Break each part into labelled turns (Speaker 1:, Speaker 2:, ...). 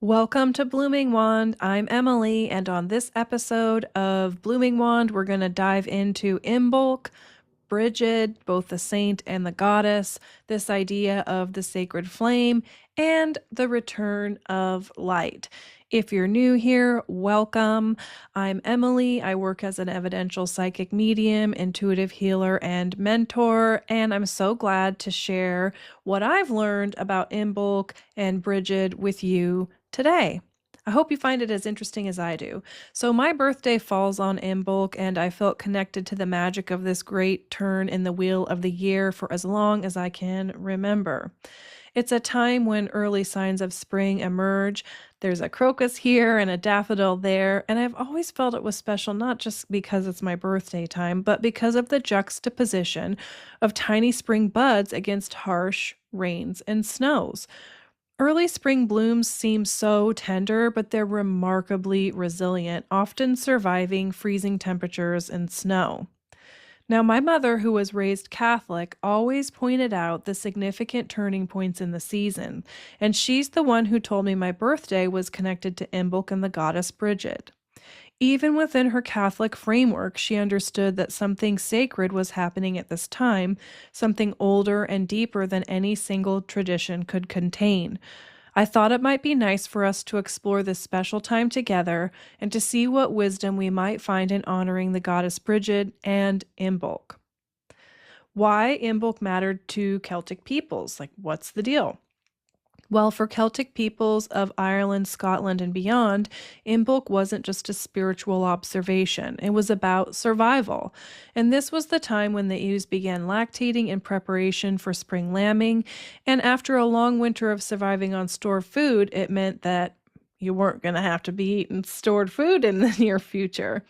Speaker 1: Welcome to Blooming Wand. I'm Emily, and on this episode of Blooming Wand, we're going to dive into Imbolc, Brigid, both the saint and the goddess, this idea of the sacred flame, and the return of light. If you're new here, welcome. I'm Emily. I work as an evidential psychic medium, intuitive healer, and mentor, and I'm so glad to share what I've learned about Imbolc and Brigid with you today. I hope you find it as interesting as I do. So, my birthday falls on Imbolc, and I felt connected to the magic of this great turn in the wheel of the year for as long as I can remember. It's a time when early signs of spring emerge. There's a crocus here and a daffodil there, and I've always felt it was special not just because it's my birthday time, but because of the juxtaposition of tiny spring buds against harsh rains and snows. Early spring blooms seem so tender, but they're remarkably resilient, often surviving freezing temperatures and snow. Now, my mother, who was raised Catholic, always pointed out the significant turning points in the season, and she's the one who told me my birthday was connected to Imbolc and the goddess Brigid. Even within her Catholic framework, she understood that something sacred was happening at this time, something older and deeper than any single tradition could contain. I thought it might be nice for us to explore this special time together and to see what wisdom we might find in honoring the goddess Brigid and Imbolc. Why Imbolc mattered to Celtic peoples? Like, what's the deal? Well, for Celtic peoples of Ireland, Scotland, and beyond, Imbolc wasn't just a spiritual observation. It was about survival. And this was the time when the ewes began lactating in preparation for spring lambing. And after a long winter of surviving on stored food, it meant that you weren't going to have to be eating stored food in the near future.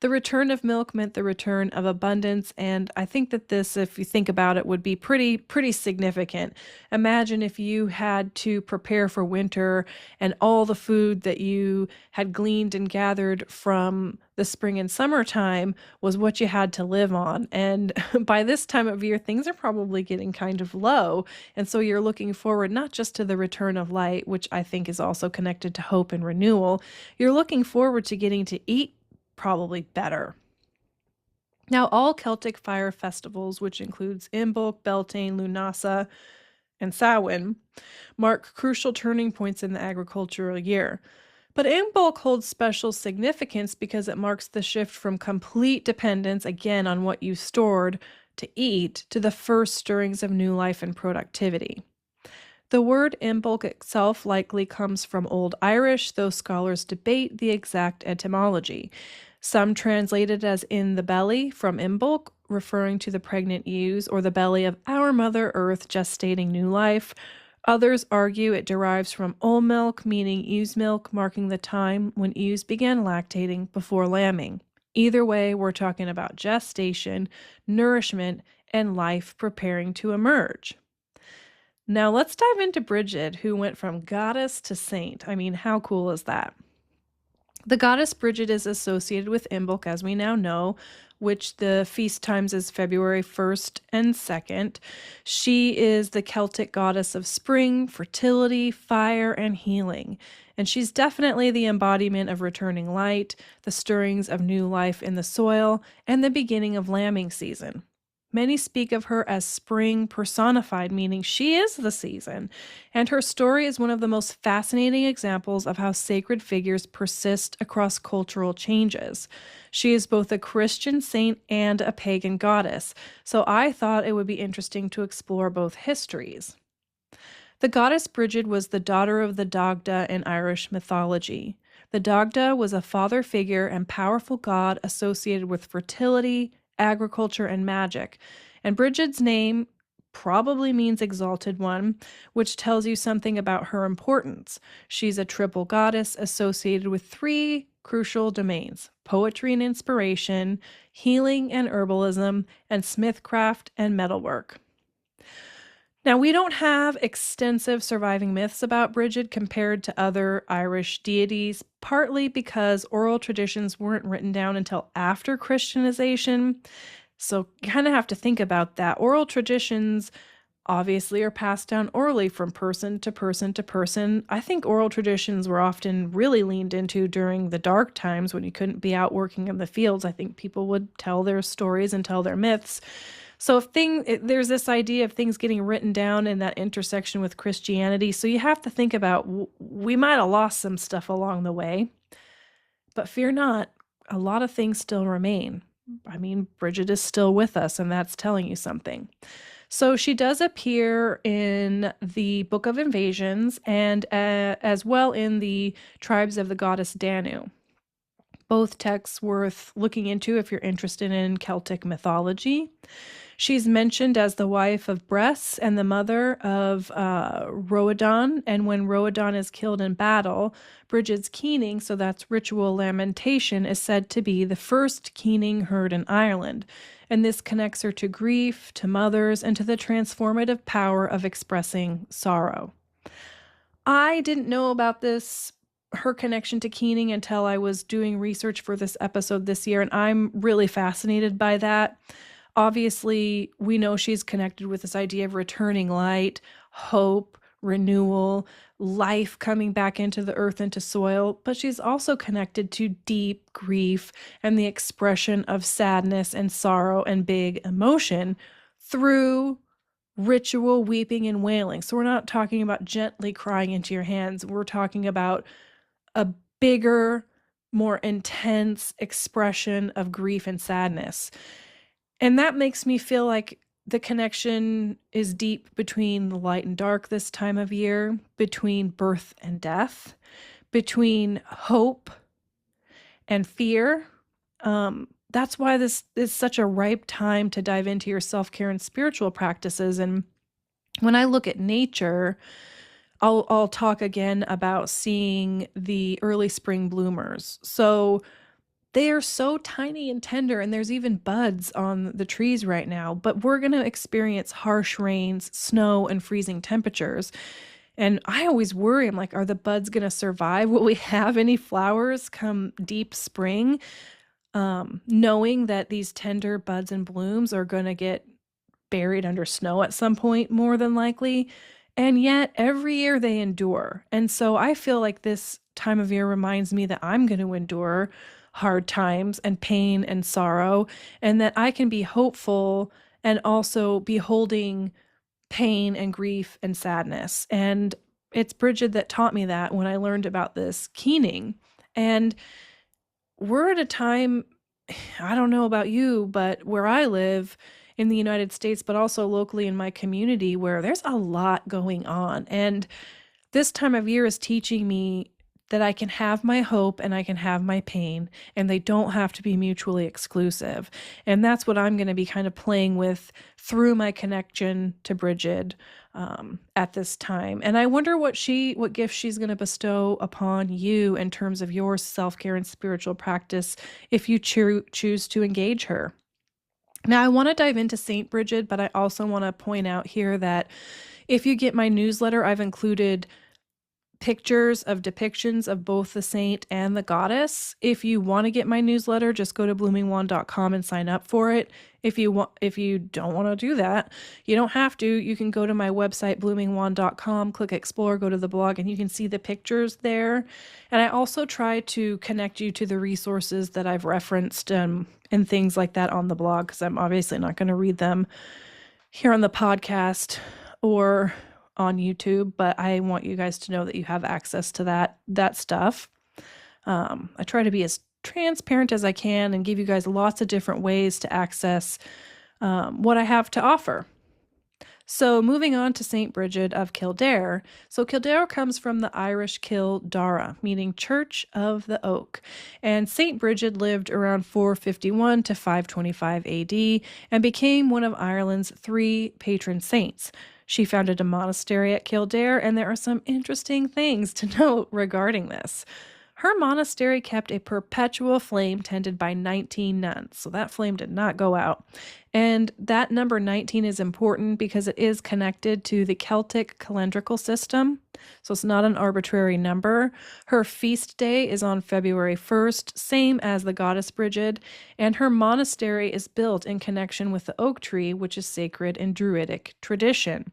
Speaker 1: The return of milk meant the return of abundance, and I think that this, if you think about it, would be pretty significant. Imagine if you had to prepare for winter and all the food that you had gleaned and gathered from the spring and summertime was what you had to live on. And by this time of year, things are probably getting kind of low. And so you're looking forward not just to the return of light, which I think is also connected to hope and renewal. You're looking forward to getting to eat probably better. Now, all Celtic fire festivals, which includes Imbolc, Beltane, Lunasa, and Samhain, mark crucial turning points in the agricultural year. But Imbolc holds special significance because it marks the shift from complete dependence, again, on what you stored to eat, to the first stirrings of new life and productivity. The word Imbolc itself likely comes from Old Irish, though scholars debate the exact etymology. Some translate it as in the belly from Imbolc, referring to the pregnant ewes or the belly of our Mother Earth gestating new life. Others argue it derives from Old milk, meaning ewe's milk, marking the time when ewes began lactating before lambing. Either way, we're talking about gestation, nourishment, and life preparing to emerge. Now let's dive into Brigid, who went from goddess to saint. I mean, how cool is that? The goddess Brigid is associated with Imbolc, as we now know, which the feast times is February 1st and 2nd. She is the Celtic goddess of spring, fertility, fire, and healing. And she's definitely the embodiment of returning light, the stirrings of new life in the soil, and the beginning of lambing season. Many speak of her as spring personified, meaning she is the season, and her story is one of the most fascinating examples of how sacred figures persist across cultural changes. She is both a Christian saint and a pagan goddess, so I thought it would be interesting to explore both histories. The goddess Brigid was the daughter of the Dagda in Irish mythology. The Dagda was a father figure and powerful god associated with fertility, agriculture, and magic. And Brigid's name probably means exalted one, which tells you something about her importance. She's a triple goddess associated with three crucial domains: poetry and inspiration, healing and herbalism, and smithcraft and metalwork. Now, we don't have extensive surviving myths about Brigid compared to other Irish deities, partly because oral traditions weren't written down until after Christianization. So you kind of have to think about that. Oral traditions obviously are passed down orally from person to person to person. I think oral traditions were often really leaned into during the dark times when you couldn't be out working in the fields. I think people would tell their stories and tell their myths. So there's this idea of things getting written down in that intersection with Christianity. So you have to think about, we might have lost some stuff along the way, but fear not, a lot of things still remain. I mean, Brigid is still with us, and that's telling you something. So she does appear in the Book of Invasions and as well in the Tribes of the Goddess Danu. Both texts worth looking into if you're interested in Celtic mythology. She's mentioned as the wife of Bress and the mother of Roadan, and when Roadan is killed in battle, Brigid's keening, so that's ritual lamentation, is said to be the first keening heard in Ireland, and this connects her to grief, to mothers, and to the transformative power of expressing sorrow. I didn't know about her connection to keening until I was doing research for this episode this year, and I'm really fascinated by that. Obviously, we know she's connected with this idea of returning light, hope, renewal, life coming back into the earth, into soil, but she's also connected to deep grief and the expression of sadness and sorrow and big emotion through ritual weeping and wailing. So we're not talking about gently crying into your hands. We're talking about a bigger, more intense expression of grief and sadness. And that makes me feel like the connection is deep between the light and dark this time of year, between birth and death, between hope and fear. That's why this is such a ripe time to dive into your self-care and spiritual practices. And when I look at nature, I'll talk again about seeing the early spring bloomers. So they are so tiny and tender, and there's even buds on the trees right now, but we're going to experience harsh rains, snow, and freezing temperatures. And I always worry, I'm like, are the buds going to survive? Will we have any flowers come deep spring? Knowing that these tender buds and blooms are going to get buried under snow at some point, more than likely. And yet every year they endure. And so I feel like this time of year reminds me that I'm going to endure hard times and pain and sorrow, and that I can be hopeful and also be holding pain and grief and sadness. And it's Brigid that taught me that when I learned about this keening. And we're at a time, I don't know about you, but where I live in the United States, but also locally in my community, where there's a lot going on. And this time of year is teaching me that I can have my hope and I can have my pain, and they don't have to be mutually exclusive. And that's what I'm going to be kind of playing with through my connection to Brigid at this time. And I wonder what gift she's going to bestow upon you in terms of your self-care and spiritual practice if you choose to engage her. Now, I want to dive into Saint Brigid, but I also want to point out here that if you get my newsletter, I've included pictures of depictions of both the saint and the goddess. If you want to get my newsletter, just go to bloomingwand.com and sign up for it. If you don't want to do that, you don't have to. You can go to my website, bloomingwand.com, click explore, go to the blog, and you can see the pictures there. And I also try to connect you to the resources that I've referenced and things like that on the blog, because I'm obviously not going to read them here on the podcast or on YouTube, but I want you guys to know that you have access to that stuff. I try to be as transparent as I can and give you guys lots of different ways to access what I have to offer. So moving on to St. Brigid of Kildare. So Kildare comes from the Irish Kil Dara, meaning Church of the Oak. And St. Brigid lived around 451 to 525 AD and became one of Ireland's 3 patron saints. She founded a monastery at Kildare, and there are some interesting things to note regarding this. Her monastery kept a perpetual flame tended by 19 nuns, so that flame did not go out. And that number 19 is important because it is connected to the Celtic calendrical system, so it's not an arbitrary number. Her feast day is on February 1st, same as the goddess Brigid, and her monastery is built in connection with the oak tree, which is sacred in Druidic tradition.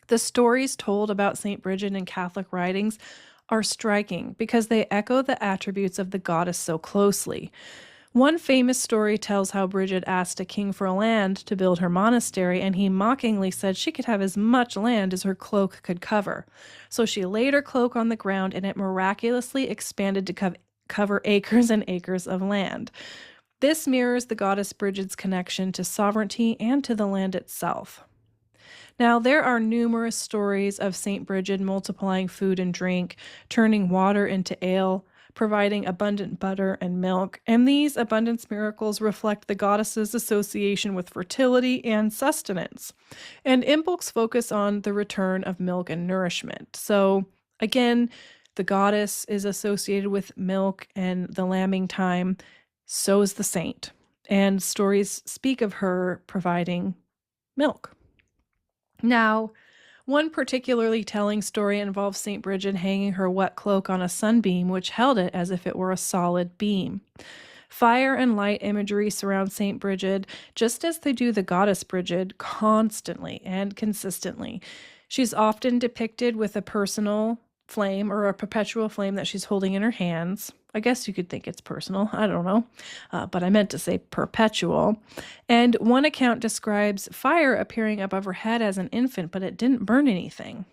Speaker 1: The stories told about St. Brigid in Catholic writings are striking because they echo the attributes of the goddess so closely. One famous story tells how Brigid asked a king for land to build her monastery, and he mockingly said she could have as much land as her cloak could cover. So she laid her cloak on the ground, and it miraculously expanded to cover acres and acres of land. This mirrors the goddess Brigid's connection to sovereignty and to the land itself. Now, there are numerous stories of St. Brigid multiplying food and drink, turning water into ale, providing abundant butter and milk, and these abundance miracles reflect the goddess's association with fertility and sustenance. And Imbolc's focus on the return of milk and nourishment. So, again, the goddess is associated with milk and the lambing time, so is the saint. And stories speak of her providing milk. Now, one particularly telling story involves St. Brigid hanging her wet cloak on a sunbeam, which held it as if it were a solid beam. Fire and light imagery surround St. Brigid, just as they do the goddess Brigid, constantly and consistently. She's often depicted with a personal flame or a perpetual flame that she's holding in her hands. I guess you could think it's personal. I don't know. But I meant to say perpetual. And one account describes fire appearing above her head as an infant, but it didn't burn anything.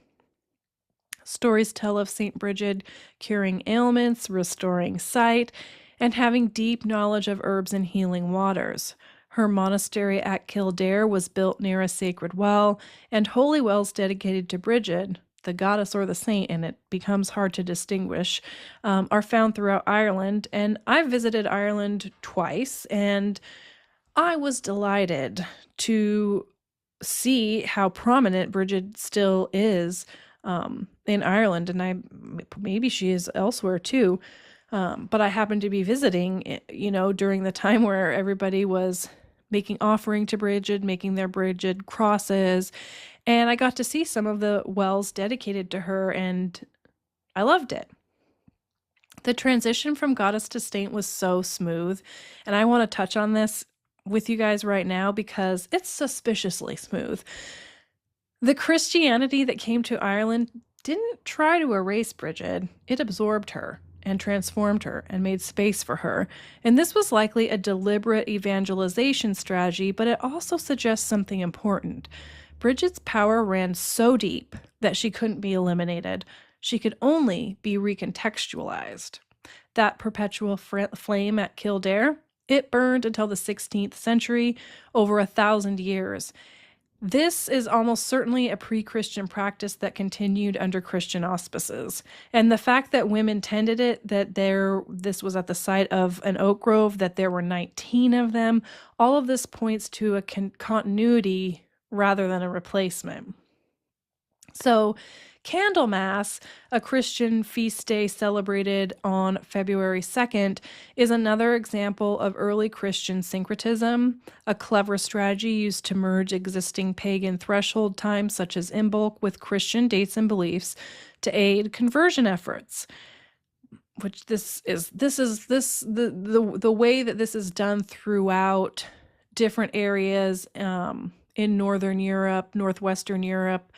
Speaker 1: Stories tell of St. Brigid curing ailments, restoring sight, and having deep knowledge of herbs and healing waters. Her monastery at Kildare was built near a sacred well, and holy wells dedicated to Brigid, the goddess or the saint, and it becomes hard to distinguish, are found throughout Ireland. And I've visited Ireland twice, and I was delighted to see how prominent Brigid still is in Ireland, and maybe she is elsewhere too. But I happened to be visiting, during the time where everybody was making offering to Brigid, making their Brigid crosses, and I got to see some of the wells dedicated to her, and I loved it. The transition from goddess to saint was so smooth, and I want to touch on this with you guys right now because it's suspiciously smooth. The Christianity that came to Ireland didn't try to erase Brigid. It absorbed her and transformed her and made space for her. And this was likely a deliberate evangelization strategy, but it also suggests something important. Brigid's power ran so deep that she couldn't be eliminated. She could only be recontextualized. That perpetual flame at Kildare, it burned until the 16th century, over 1,000 years. This is almost certainly a pre-Christian practice that continued under Christian auspices. And the fact that women tended it, that this was at the site of an oak grove, that there were 19 of them, all of this points to a continuity rather than a replacement. So, Candlemas, a Christian feast day celebrated on February 2nd, is another example of early Christian syncretism, a clever strategy used to merge existing pagan threshold times such as Imbolc with Christian dates and beliefs to aid conversion efforts. Which the way that this is done throughout different areas in Northern Europe, Northwestern Europe,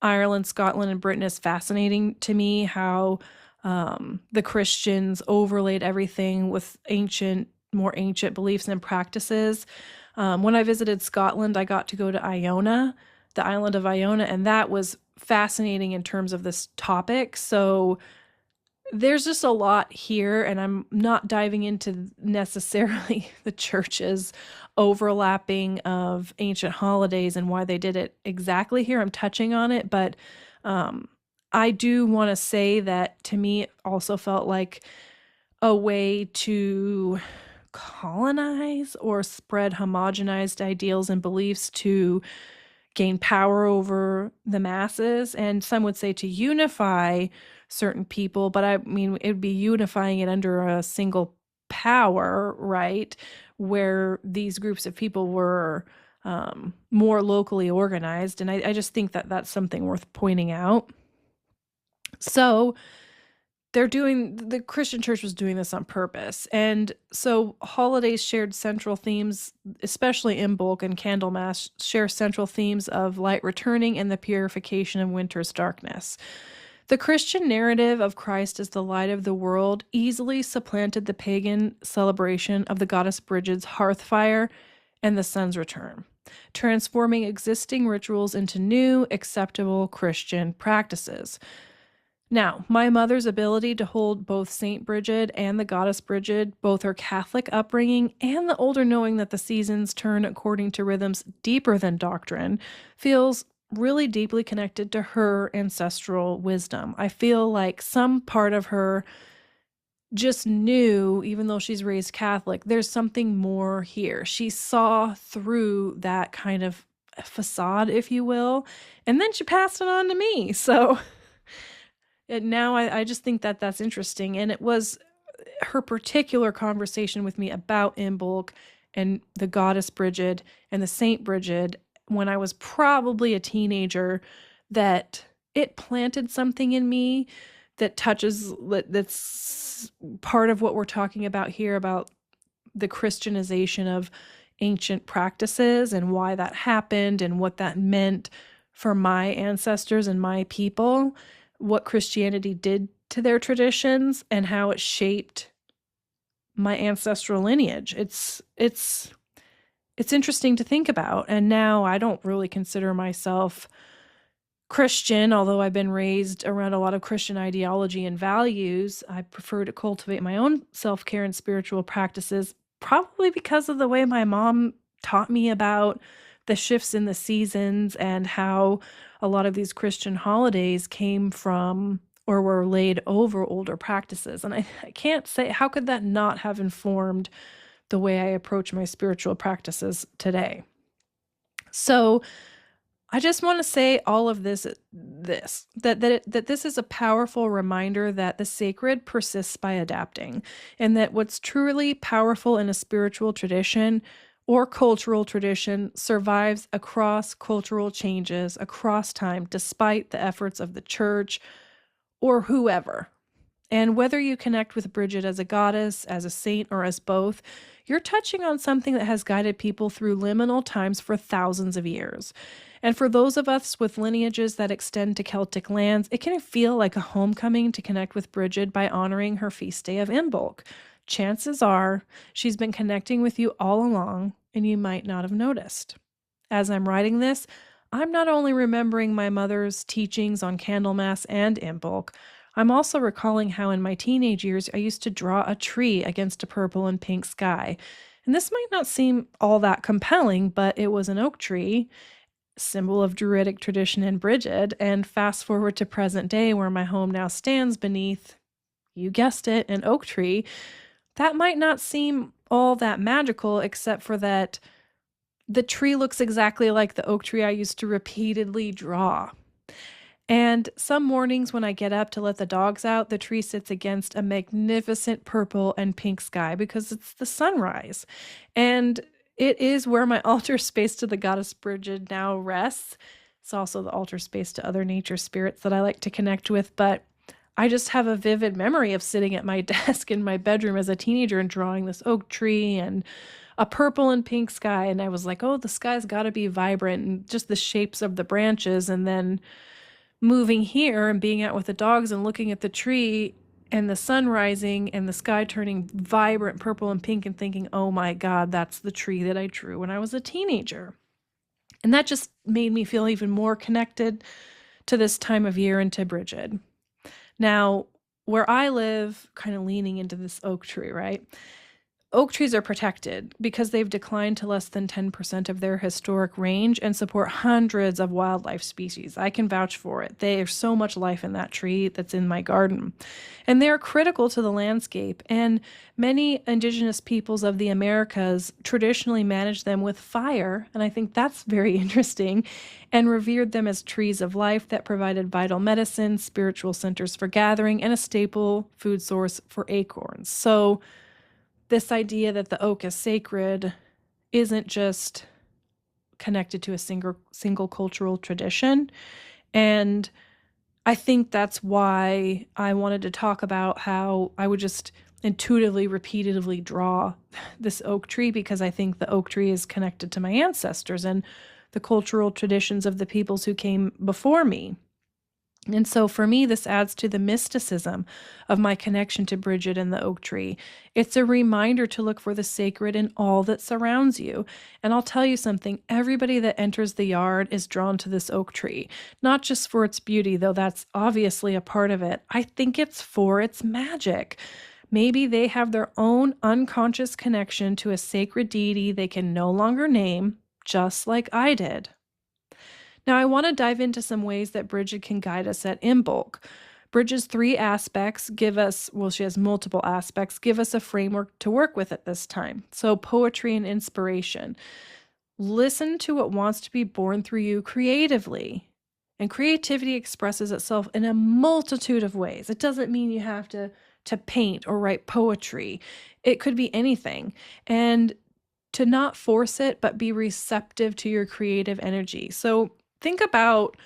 Speaker 1: Ireland, Scotland, and Britain is fascinating to me, how the Christians overlaid everything with more ancient beliefs and practices. When I visited Scotland, I got to go to Iona, the island of Iona, and that was fascinating in terms of this topic. So there's just a lot here, and I'm not diving into necessarily the church's overlapping of ancient holidays and why they did it exactly here. I'm touching on it, but I do want to say that to me it also felt like a way to colonize or spread homogenized ideals and beliefs to gain power over the masses, and some would say to unify certain people, but I mean, it would be unifying it under a single power, right? Where these groups of people were more locally organized. And I just think that that's something worth pointing out. So the Christian church was doing this on purpose. And so holidays shared central themes, especially Imbolc and Candlemas share central themes of light returning and the purification of winter's darkness. The Christian narrative of Christ as the light of the world easily supplanted the pagan celebration of the goddess Brigid's hearth fire and the sun's return, transforming existing rituals into new, acceptable Christian practices. Now, my mother's ability to hold both Saint Brigid and the goddess Brigid, both her Catholic upbringing and the older knowing that the seasons turn according to rhythms deeper than doctrine, feels really deeply connected to her ancestral wisdom. I feel like some part of her just knew, even though she's raised Catholic, there's something more here. She saw through that kind of facade, if you will, and then she passed it on to me. So now I just think that that's interesting. And it was her particular conversation with me about Imbolc and the goddess Brigid and the Saint Brigid when I was probably a teenager, that it planted something in me that that's part of what we're talking about here, about the Christianization of ancient practices and why that happened and what that meant for my ancestors and my people, what Christianity did to their traditions and how it shaped my ancestral lineage. It's interesting to think about. And now I don't really consider myself Christian, although I've been raised around a lot of Christian ideology and values. I prefer to cultivate my own self-care and spiritual practices, probably because of the way my mom taught me about the shifts in the seasons and how a lot of these Christian holidays came from or were laid over older practices. And I can't say, how could that not have informed the way I approach my spiritual practices today? So I just want to say all of this that this is a powerful reminder that the sacred persists by adapting, and that what's truly powerful in a spiritual tradition or cultural tradition survives across cultural changes, across time, despite the efforts of the church or whoever. And whether you connect with Brigid as a goddess, as a saint, or as both, you're touching on something that has guided people through liminal times for thousands of years. And for those of us with lineages that extend to Celtic lands, it can feel like a homecoming to connect with Brigid by honoring her feast day of Imbolc. Chances are she's been connecting with you all along, and you might not have noticed. As I'm writing this, I'm not only remembering my mother's teachings on Candlemas and Imbolc, I'm also recalling how in my teenage years I used to draw a tree against a purple and pink sky. And this might not seem all that compelling, but it was an oak tree, symbol of Druidic tradition in Brigid, and fast forward to present day where my home now stands beneath, you guessed it, an oak tree. That might not seem all that magical, except for that the tree looks exactly like the oak tree I used to repeatedly draw. And some mornings when I get up to let the dogs out, the tree sits against a magnificent purple and pink sky because it's the sunrise. And it is where my altar space to the goddess Brigid now rests. It's also the altar space to other nature spirits that I like to connect with. But I just have a vivid memory of sitting at my desk in my bedroom as a teenager and drawing this oak tree and a purple and pink sky. And I was like, oh, the sky's got to be vibrant, and just the shapes of the branches. And then moving here and being out with the dogs and looking at the tree and the sun rising and the sky turning vibrant purple and pink and thinking, oh my God, that's the tree that I drew when I was a teenager. And that just made me feel even more connected to this time of year and to Brigid. Now, where I live, kind of leaning into this oak tree, right? Oak trees are protected because they've declined to less than 10% of their historic range and support hundreds of wildlife species. I can vouch for it. There's so much life in that tree that's in my garden. And they're critical to the landscape. And many indigenous peoples of the Americas traditionally managed them with fire, and I think that's very interesting, and revered them as trees of life that provided vital medicine, spiritual centers for gathering, and a staple food source for acorns. So this idea that the oak is sacred isn't just connected to a single cultural tradition. And I think that's why I wanted to talk about how I would just intuitively, repeatedly draw this oak tree, because I think the oak tree is connected to my ancestors and the cultural traditions of the peoples who came before me. And so for me, this adds to the mysticism of my connection to Brigid and the oak tree. It's a reminder to look for the sacred in all that surrounds you. And I'll tell you something, everybody that enters the yard is drawn to this oak tree, not just for its beauty, though that's obviously a part of it. I think it's for its magic. Maybe they have their own unconscious connection to a sacred deity they can no longer name, just like I did. Now, I want to dive into some ways that Brigid can guide us at Imbolc. Brigid's three aspects give us, well, she has multiple aspects, give us a framework to work with at this time. So, poetry and inspiration. Listen to what wants to be born through you creatively. And creativity expresses itself in a multitude of ways. It doesn't mean you have to paint or write poetry. It could be anything. And to not force it, but be receptive to your creative energy. So think about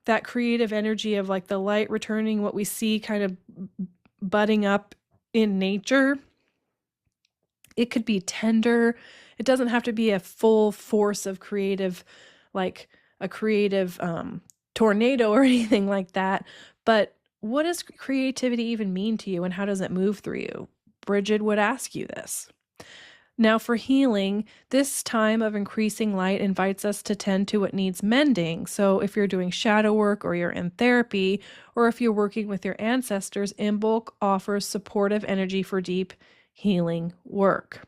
Speaker 1: that creative energy of like the light returning, what we see kind of budding up in nature. It could be tender. It doesn't have to be a full force of creative, like a creative tornado or anything like that. But what does creativity even mean to you, and how does it move through you? Brigid would ask you this. Now, for healing, this time of increasing light invites us to tend to what needs mending. So if you're doing shadow work, or you're in therapy, or if you're working with your ancestors, Imbolc offers supportive energy for deep healing work.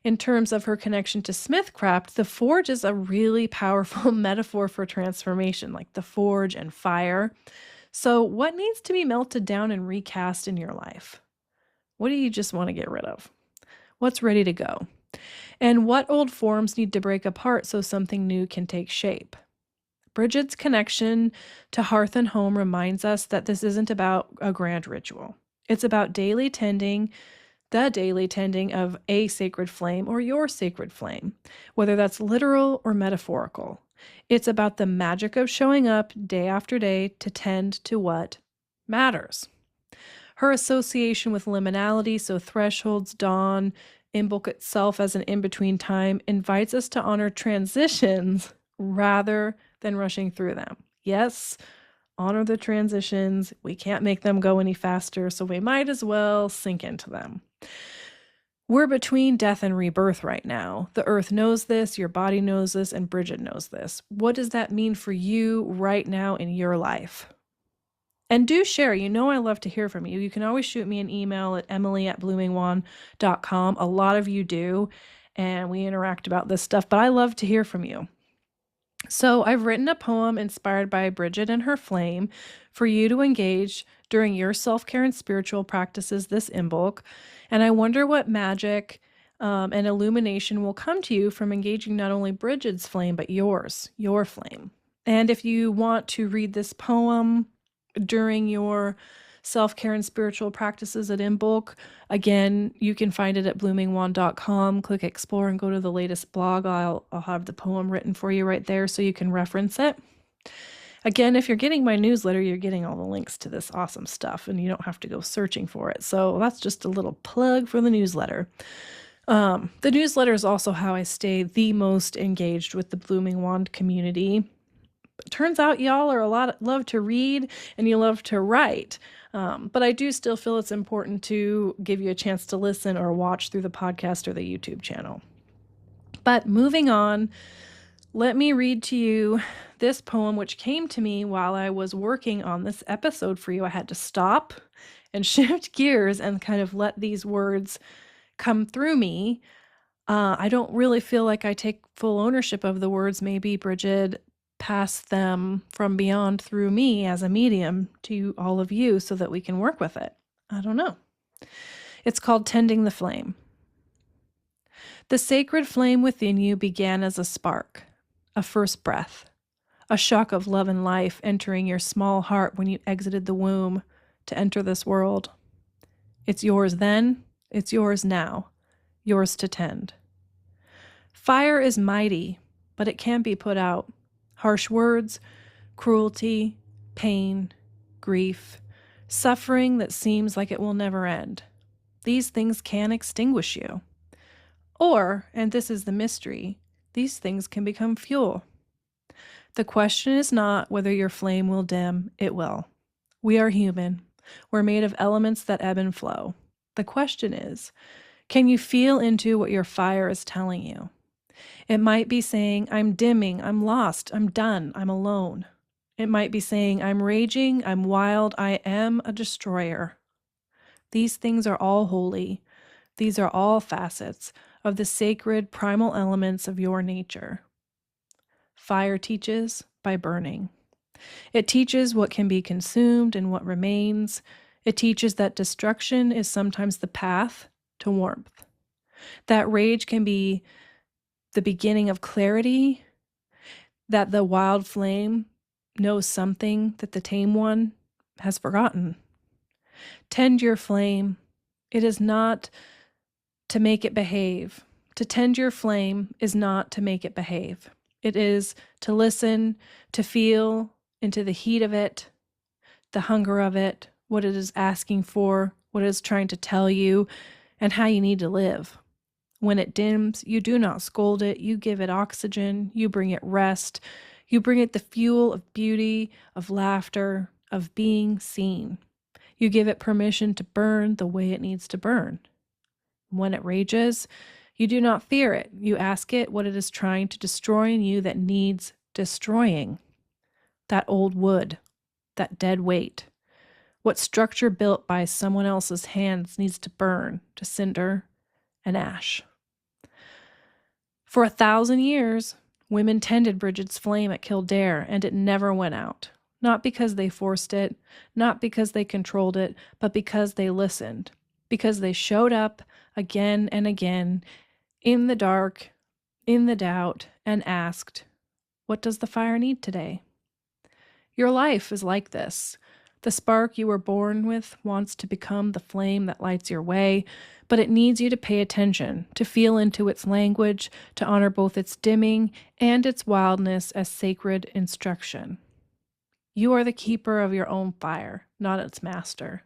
Speaker 1: In terms of her connection to smithcraft, the forge is a really powerful metaphor for transformation, like the forge and fire. So what needs to be melted down and recast in your life? What do you just want to get rid of? What's ready to go? And what old forms need to break apart so something new can take shape? Brigid's connection to hearth and home reminds us that this isn't about a grand ritual. It's about daily tending, the daily tending of a sacred flame or your sacred flame, whether that's literal or metaphorical. It's about the magic of showing up day after day to tend to what matters. Her association with liminality, so thresholds, dawn, Imbolc itself as an in-between time, invites us to honor transitions rather than rushing through them. Yes, honor the transitions. We can't make them go any faster, so we might as well sink into them. We're between death and rebirth right now. The earth knows this, your body knows this, and Brigid knows this. What does that mean for you right now in your life? And do share. You know I love to hear from you. You can always shoot me an email at emily@bloomingwand.com. A lot of you do, and we interact about this stuff, but I love to hear from you. So I've written a poem inspired by Brigid and her flame for you to engage during your self-care and spiritual practices this Imbolc. And I wonder what magic and illumination will come to you from engaging not only Brigid's flame, but yours, your flame. And if you want to read this poem during your self-care and spiritual practices at Imbolc, again, you can find it at bloomingwand.com. Click explore and go to the latest blog. I'll have the poem written for you right there so you can reference it. Again, if you're getting my newsletter, you're getting all the links to this awesome stuff, and you don't have to go searching for it. So that's just a little plug for the newsletter. The newsletter is also how I stay the most engaged with the Blooming Wand community. Turns out y'all are love to read and you love to write. But I do still feel it's important to give you a chance to listen or watch through the podcast or the YouTube channel. But moving on, let me read to you this poem, which came to me while I was working on this episode for you. I had to stop and shift gears and kind of let these words come through me. I don't really feel like I take full ownership of the words. Maybe Brigid passed them from beyond through me as a medium to all of you so that we can work with it. I don't know. It's called Tending the Flame. The sacred flame within you began as a spark, a first breath, a shock of love and life entering your small heart when you exited the womb to enter this world. It's yours then, it's yours now, yours to tend. Fire is mighty, but it can be put out. Harsh words, cruelty, pain, grief, suffering that seems like it will never end. These things can extinguish you. Or, and this is the mystery, these things can become fuel. The question is not whether your flame will dim, it will. We are human. We're made of elements that ebb and flow. The question is, can you feel into what your fire is telling you? It might be saying, I'm dimming, I'm lost, I'm done, I'm alone. It might be saying, I'm raging, I'm wild, I am a destroyer. These things are all holy. These are all facets of the sacred primal elements of your nature. Fire teaches by burning. It teaches what can be consumed and what remains. It teaches that destruction is sometimes the path to warmth. That rage can be the beginning of clarity, that the wild flame knows something that the tame one has forgotten. Tend your flame. It is not to make it behave. To tend your flame is not to make it behave. It is to listen, to feel into the heat of it, the hunger of it, what it is asking for, what it is trying to tell you, and how you need to live. When it dims, you do not scold it, you give it oxygen, you bring it rest, you bring it the fuel of beauty, of laughter, of being seen. You give it permission to burn the way it needs to burn. When it rages, you do not fear it. You ask it what it is trying to destroy in you that needs destroying. That old wood, that dead weight, what structure built by someone else's hands needs to burn to cinder and ash. For 1,000 years, women tended Brigid's flame at Kildare, and it never went out. Not because they forced it, not because they controlled it, but because they listened. Because they showed up again and again in the dark, in the doubt, and asked, what does the fire need today? Your life is like this. The spark you were born with wants to become the flame that lights your way, but it needs you to pay attention, to feel into its language, to honor both its dimming and its wildness as sacred instruction. You are the keeper of your own fire, not its master.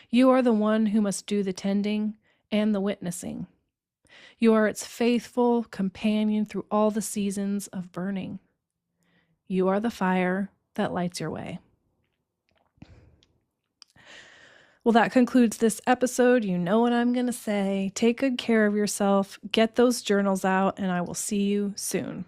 Speaker 1: You are the one who must do the tending and the witnessing. You are its faithful companion through all the seasons of burning. You are the fire that lights your way. Well, that concludes this episode. You know what I'm going to say. Take good care of yourself, get those journals out, and I will see you soon.